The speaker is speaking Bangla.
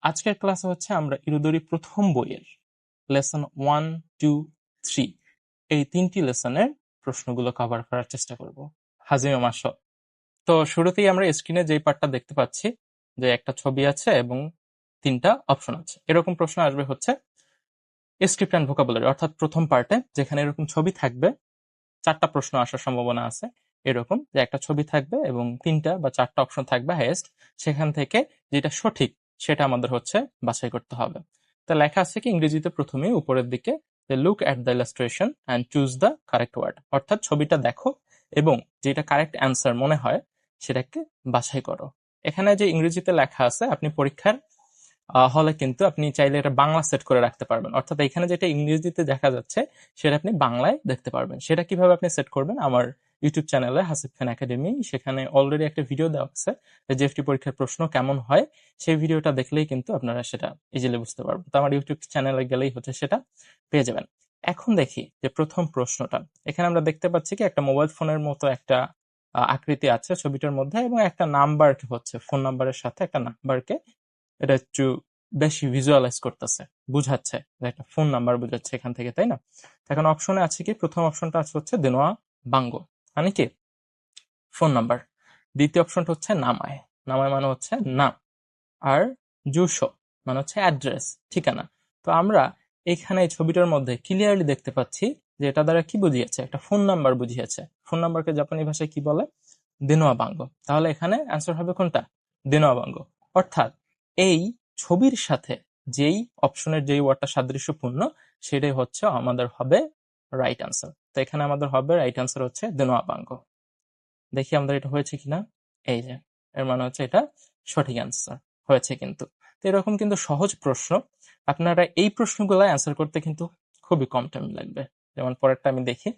আজকের ক্লাসে হচ্ছে আমরা ইরুদরি প্রথম বইয়ের লেসন 1, 2, 3 এই 3টি লেসনের প্রশ্নগুলো কভার করার চেষ্টা করব। হাজিমে মাসো। তো শুরুতেই আমরা স্ক্রিনে যেই পার্টটা দেখতে পাচ্ছি যে একটা ছবি আছে এবং 3টা অপশন আছে। এরকম প্রশ্ন আসবে হচ্ছে স্ক্রিপ্ট অ্যান্ড ভোকাবুলারি, অর্থাৎ প্রথম পার্টে যেখানে এরকম ছবি থাকবে 4টা প্রশ্ন আসার সম্ভাবনা আছে। এরকম যে একটা ছবি থাকবে এবং 3টা বা 4টা অপশন থাকবে হাইয়েস্ট, সেখান থেকে যেটা সঠিক সেটা আমাদের হচ্ছে বাছাই করতে হবে। তা লেখা আছে কি ইংরেজিতে প্রথমেই উপরের দিকে যে look at the illustration and choose the correct word, অর্থাৎ ছবিটা দেখো এবং যেটা কারেক্ট অ্যান্সার মনে হয় সেটাকে বাছাই করো। এখানে যে ইংরেজিতে লেখা আছে আপনি পরীক্ষার হলে কিন্তু আপনি চাইলে এটা বাংলা সেট করে রাখতে পারবেন, অর্থাৎ এখানে যেটা ইংরেজিতে দেখা যাচ্ছে সেটা আপনি বাংলায় দেখতে পারবেন। সেটা কিভাবে আপনি সেট করবেন, আমার ইউটিউব চ্যানেলে হাসিব খান একাডেমি, সেখানে অলরেডি একটা ভিডিও দেওয়া আছে জিএফটি পরীক্ষার প্রশ্ন কেমন হয়। সেই ভিডিওটা দেখলেই কিন্তু আপনারা সেটা ইজিলি বুঝতে পারবেন। তো আমার ইউটিউব চ্যানেলে গেলেই হচ্ছে সেটা পেয়ে যাবেন। এখন দেখি যে প্রথম প্রশ্নটা, এখানে আমরা দেখতে পাচ্ছি কি একটা মোবাইল ফোনের মতো একটা আকৃতি আছে ছবিটার মধ্যে এবং একটা নাম্বারকে হচ্ছে ফোন নাম্বারের সাথে একটা নাম্বারকে এটা একটু বেশি ভিজুয়ালাইজ করতেছে, বুঝাচ্ছে যে একটা ফোন নাম্বার বুঝাচ্ছে এখান থেকে, তাই না? এখন অপশনে আছে কি, প্রথম অপশনটা আছে হচ্ছে দেনোয়া বাঙ্গো, মানে কি ফোন নাম্বার। দ্বিতীয় অপশনটা হচ্ছে নামায়, নামায় মানে হচ্ছে নাম। আর জুসো মানে হচ্ছে অ্যাড্রেস, ঠিকানা। তো আমরা এখানে এই ছবিটার মধ্যে ক্লিয়ারলি দেখতে পাচ্ছি যে এটা দ্বারা কি বুঝিয়েছে, একটা ফোন নাম্বার বুঝিয়েছে। ফোন নাম্বারকে জাপানি ভাষায় কি বলে, দেনোয়া বাঙ্গো। তাহলে এখানে অ্যান্সার হবে কোনটা, দেনোয়া বাঙ্গো। অর্থাৎ এই ছবির সাথে যেই অপশনের যেই ওয়ার্ডটা সাদৃশ্যপূর্ণ সেটাই হচ্ছে আমাদের হবে রাইট অ্যান্সার। তো এখানে আমাদের হবে রাইট অ্যান্সার হচ্ছে দেনোয়া বাঙ্গো। দেখি আমাদের এটা হয়েছে কিনা। এই যে, এর মানে হচ্ছে এটা সঠিক অ্যান্সার হয়েছে কিন্তু। তো এরকম কিন্তু সহজ প্রশ্ন, আপনারা এই প্রশ্নগুলো অ্যান্সার করতে কিন্তু খুবই কম টাইম লাগবে। যেমন পরেরটা আমি দেখি,